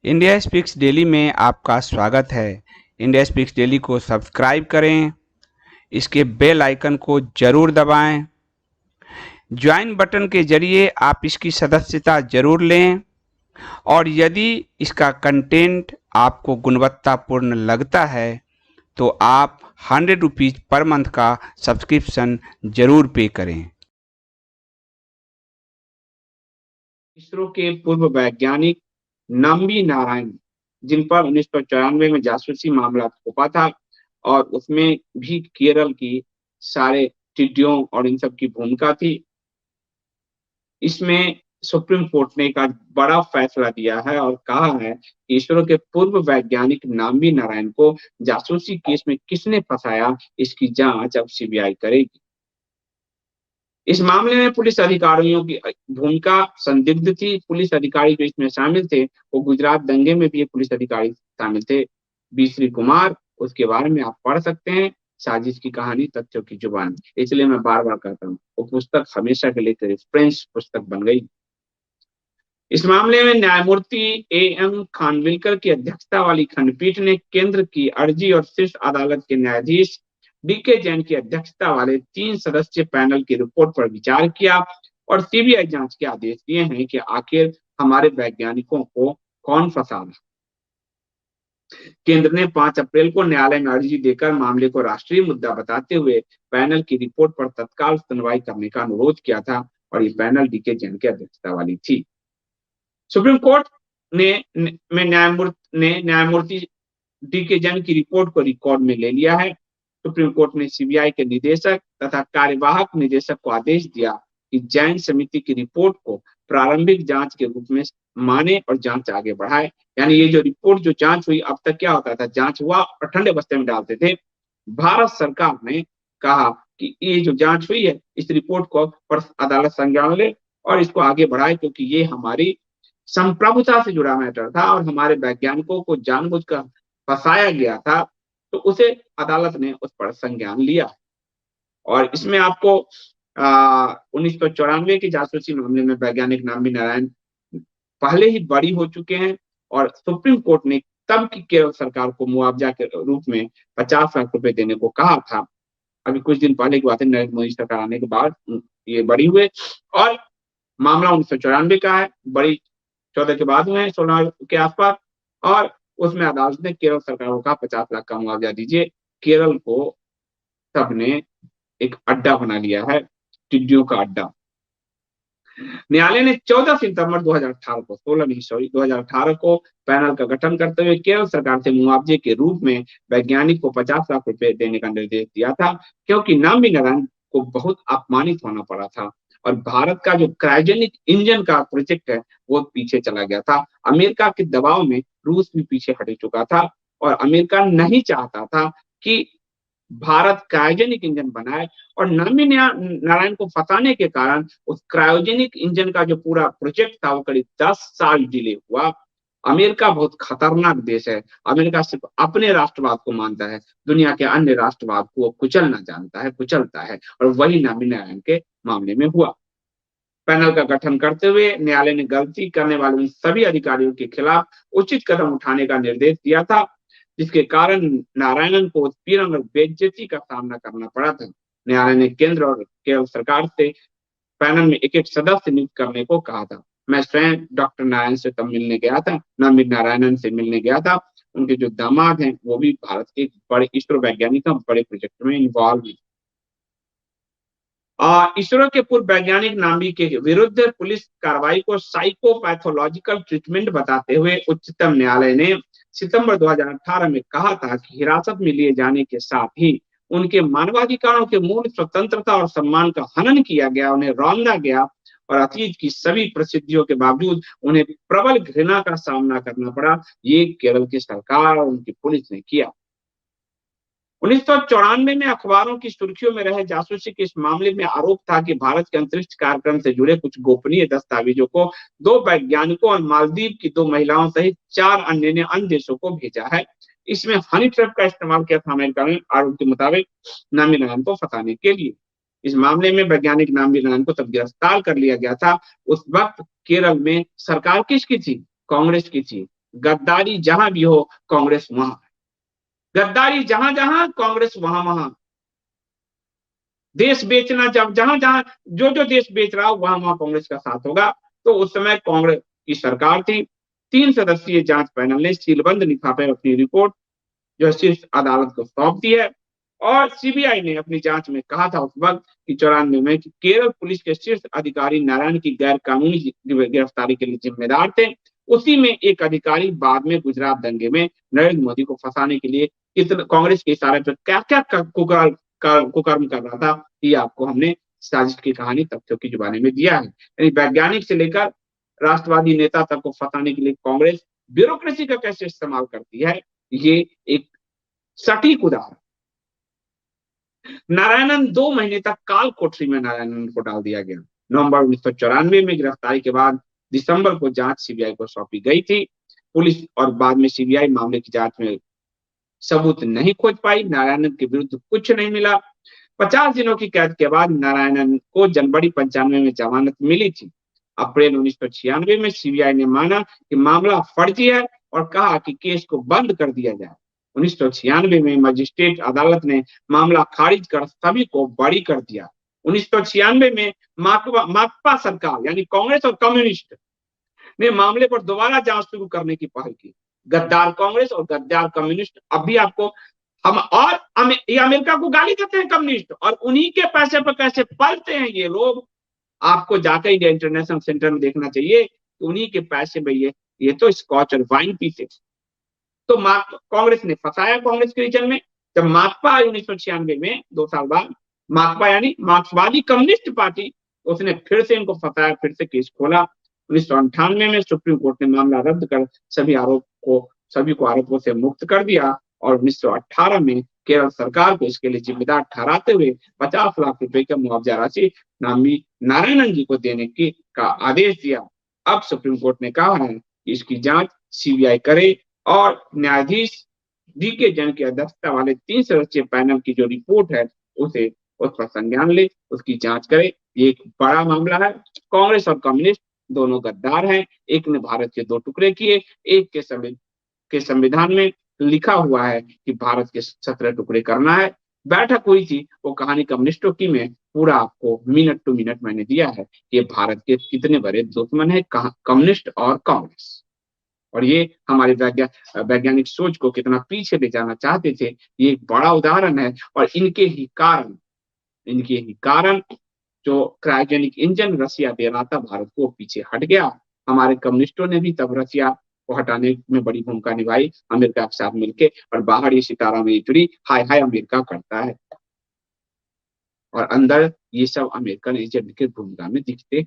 India speaks daily में आपका स्वागत है। इंडिया स्पीक्स डेली को सब्सक्राइब करें, इसके बेल आइकन को जरूर दबाएं। ज्वाइन बटन के जरिए आप इसकी सदस्यता जरूर लें और यदि इसका कंटेंट आपको गुणवत्तापूर्ण लगता है तो आप 100 रुपीज़ पर मंथ का सब्सक्रिप्शन जरूर पे करें। इसरो के पूर्व वैज्ञानिक नम्बी नारायण, जिन पर 1994 में जासूसी मामला थोपा था और उसमें भी केरल की सारे टिड्डियों और इन सब की भूमिका थी। इसमें सुप्रीम कोर्ट ने एक बड़ा फैसला दिया है और कहा है कि इसरो के पूर्व वैज्ञानिक नम्बी नारायण को जासूसी केस में किसने फंसाया, इसकी जांच अब सीबीआई करेगी। इस मामले में पुलिस अधिकारियों की भूमिका संदिग्ध थी। पुलिस अधिकारी जो इसमें शामिल थे वो गुजरात दंगे में भी एक पुलिस अधिकारी शामिल थे, बी कुमार। उसके बारे में आप पढ़ सकते हैं, साजिश की कहानी तथ्यों की जुबान। इसलिए मैं बार बार कहता हूँ वो पुस्तक हमेशा के लिए रेफरेंस पुस्तक बन गई। इस मामले में न्यायमूर्ति एएम खानविलकर की अध्यक्षता वाली खंडपीठ ने केंद्र की अर्जी और शीर्ष अदालत के न्यायाधीश डीके जैन की अध्यक्षता वाले 3 सदस्यीय पैनल की रिपोर्ट पर विचार किया और सीबीआई जांच के आदेश दिए हैं कि आखिर हमारे वैज्ञानिकों को कौन फंसा रहा। केंद्र ने 5 अप्रैल को न्यायालय में अर्जी देकर मामले को राष्ट्रीय मुद्दा बताते हुए पैनल की रिपोर्ट पर तत्काल सुनवाई करने का अनुरोध किया था और ये पैनल डीके जैन की अध्यक्षता वाली थी। सुप्रीम कोर्ट ने न्यायमूर्ति डीके जैन की रिपोर्ट को रिकॉर्ड में ले लिया है। सुप्रीम कोर्ट ने सीबीआई के निदेशक तथा कार्यवाहक निदेशक को आदेश दिया कि जैन समिति की रिपोर्ट को प्रारंभिक जांच के रूप में माने और जांच आगे बढ़ाए। यानी ये जो रिपोर्ट जो जांच हुई, अब तक क्या होता था, जांच हुआ और ठंडे बस्ते में डालते थे। भारत सरकार ने कहा कि ये जो जांच हुई है इस रिपोर्ट को अदालत संज्ञान ले और इसको आगे बढ़ाए, क्योंकि ये हमारी संप्रभुता से जुड़ा मैटर था और हमारे वैज्ञानिकों को जानबूझकर फंसाया गया था, तो उसे अदालत ने उस पर संज्ञान लिया। और इसमें आपको 1994 के जासूसी मामले में वैज्ञानिक नम्बी नारायण पहले ही बरी हो चुके हैं और सुप्रीम कोर्ट ने तब की केरल सरकार को मुआवजा के रूप में 50 लाख रुपए देने को कहा था। अभी कुछ दिन पहले की बात है, नरेंद्र मोदी सरकार आने के बाद ये बरी हुए और मामला 1994 का है। बड़ी 14 के बाद हुए हैं, 16 के आसपास, और उसमें अदालत ने केरल सरकार को कहा 50 लाख का मुआवजा दीजिए। केरल को सबने एक अड्डा बना लिया है, टिड्डियों का अड्डा। न्यायालय ने 14 सितंबर 2018 को 16 नहीं सॉरी 2018 को पैनल का गठन करते हुए केरल सरकार से मुआवजे के रूप में वैज्ञानिक को 50 लाख रुपए देने का निर्देश दिया था, क्योंकि नम्बी नारायण को बहुत अपमानित होना पड़ा था और भारत का जो क्रायोजेनिक इंजन का प्रोजेक्ट है वो पीछे चला गया था। अमेरिका के दबाव में रूस भी पीछे हट चुका था और अमेरिका नहीं चाहता था कि भारत क्रायोजेनिक इंजन बनाए और नम्बी नारायण को फंसाने के कारण उस क्रायोजेनिक इंजन का जो पूरा प्रोजेक्ट था वो करीब 10 साल डिले हुआ। अमेरिका बहुत खतरनाक देश है। अमेरिका सिर्फ अपने राष्ट्रवाद को मानता है, दुनिया के अन्य राष्ट्रवाद को वो कुचलना जानता है, कुचलता है, और वही नम्बी नारायण के मामले में हुआ। पैनल का गठन करते हुए न्यायालय ने गलती करने वाले सभी अधिकारियों के खिलाफ उचित कदम उठाने का निर्देश दिया था, जिसके कारण नारायणन को उत्पीड़न और बेइज्जती का सामना करना पड़ा था। न्यायालय ने केंद्र और केरल सरकार से पैनल में एक सदस्य नियुक्त करने को कहा था। मैं स्वयं डॉक्टर नारायण से तब मिलने गया था, नम्बी नारायणन से मिलने गया था। उनके जो दामाद हैं वो भी भारत के बड़े इसरो वैज्ञानिक बड़े प्रोजेक्ट में इन्वॉल्व है। इसरो के पूर्व वैज्ञानिक नम्बी के विरुद्ध पुलिस कार्रवाई को साइकोपैथोलॉजिकल ट्रीटमेंट बताते हुए उच्चतम न्यायालय ने सितंबर 2018 में कहा था कि हिरासत में लिए जाने के साथ ही उनके मानवाधिकारों के मूल स्वतंत्रता और सम्मान का हनन किया गया, उन्हें रौंदा गया और अतीत की सभी प्रसिद्धियों के बावजूद उन्हें प्रबल घृणा का सामना करना पड़ा। ये केरल की सरकार और उनकी पुलिस ने किया। 1994 में अखबारों की सुर्खियों में रहे जासूसी के इस मामले में आरोप था कि भारत के अंतरिक्ष कार्यक्रम से जुड़े कुछ गोपनीय दस्तावेजों को 2 वैज्ञानिकों और मालदीव की 2 महिलाओं सहित 4 अन्य ने अन्य देशों को भेजा है। इसमें हनी ट्रैप का इस्तेमाल किया था अमेरिका ने आरोप के मुताबिक नम्बी नारायण को फंसाने के लिए। इस मामले में वैज्ञानिक नम्बी नारायण को तब गिरफ्तार कर लिया गया था। उस वक्त केरल में सरकार किसकी थी? कांग्रेस की थी। गद्दारी जहां भी हो कांग्रेस वहां, गद्दारी जहां जहां कांग्रेस वहां वहां, देश बेचना जब जहां जहां जो देश बेच रहा हो वहां वहां कांग्रेस का साथ होगा। तो उस समय कांग्रेस की सरकार थी। 3 सदस्यीय जांच पैनल ने सीलबंद लिफाफे में अपनी रिपोर्ट जो शीर्ष अदालत को सौंप दी है। और सीबीआई ने अपनी जांच में कहा था उस वक्त कि 94 में कि केरल पुलिस के शीर्ष अधिकारी नारायण की गैर कानूनी गिरफ्तारी के लिए जिम्मेदार थे। उसी में एक अधिकारी बाद में गुजरात दंगे में नरेंद्र मोदी को फंसाने के लिए कितने कांग्रेस के इशारे पर क्या क्या कुकर्म कर रहा था, ये आपको हमने साजिश की कहानी तथ्यों की जुबानी में दिया है। यानी वैज्ञानिक से लेकर राष्ट्रवादी नेता तक को फंसाने के लिए कांग्रेस ब्यूरोक्रेसी का कैसे इस्तेमाल करती है, ये एक सटीक उदाहरण। नारायणन 2 महीने तक काल कोठरी में नारायणन को डाल दिया गया। नवंबर 1994 में गिरफ्तारी के बाद दिसंबर को जांच सीबीआई को सौंपी गई थी। पुलिस और बाद में सीबीआई मामले की जांच में सबूत नहीं खोज पाई। नारायणन के विरुद्ध कुछ नहीं मिला। 50 दिनों की कैद के बाद नारायणन को जनवरी 95 में जमानत मिली थी। अप्रैल 1996 में सीबीआई ने माना कि मामला फर्जी है और कहा कि केस को बंद कर दिया जाए। 1996 में मजिस्ट्रेट अदालत ने मामला खारिज कर सभी को बरी कर दिया। 1996 में माकपा सरकार यानी कांग्रेस और कम्युनिस्ट ने मामले पर दोबारा जांच शुरू करने की पहल की। गद्दार कांग्रेस और गद्दार कम्युनिस्ट अब भी आपको हम और ये अमेरिका को गाली देते हैं कम्युनिस्ट, और उन्हीं के पैसे पर कैसे पलते हैं ये लोग। आपको जाकर इंडिया इंटरनेशनल सेंटर में देखना चाहिए कि उन्हीं के पैसे में ये तो स्कॉच और वाइन पीते। तो कांग्रेस ने फंसाया कांग्रेस के रीजन में। जब माकपा आई 1996 में 2 साल बाद, माकपा यानी मार्क्सवादी कम्युनिस्ट पार्टी, उसने फिर से इनको फंसाया, फिर से केस खोला। 1998 में सुप्रीम कोर्ट ने मामला रद्द कर सभी को आरोपों से मुक्त कर दिया और 1918 में केरल सरकार को इसके लिए जिम्मेदार ठहराते हुए 50 लाख रुपए का मुआवजा राशि नामी नारायणन जी को देने का आदेश दिया। अब सुप्रीम कोर्ट ने कहा है कि इसकी जांच सीबीआई करे और न्यायाधीश डीके जैन की अध्यक्षता वाले 3 सदस्यीय पैनल की जो रिपोर्ट है उसे उस पर संज्ञान ले, उसकी जांच करे। ये एक बड़ा मामला है। कांग्रेस और कम्युनिस्ट दोनों गद्दार हैं। एक ने भारत के 2 टुकड़े किए, एक के संविधान में लिखा हुआ है कि भारत के 17 टुकड़े करना है। बैठक हुई थी, वो कहानी कम्युनिस्टों की में पूरा आपको मिनट टू मिनट मैंने दिया है। ये भारत के कितने बड़े दुश्मन है कम्युनिस्ट और कांग्रेस, और ये हमारे वैज्ञानिक सोच को कितना पीछे ले जाना चाहते थे, ये एक बड़ा उदाहरण है। और इनके ही कारण जो क्रायोजेनिक इंजन रसिया दे रहा था भारत को, पीछे हट गया। हमारे कम्युनिस्टों ने भी तब रसिया को हटाने में बड़ी भूमिका निभाई अमेरिका के साथ मिलकर, और बाहर ये सितारा में जुड़ी हाय हाय अमेरिका करता है, और अंदर ये सब अमेरिकन एजेंट की भूमिका में दिखते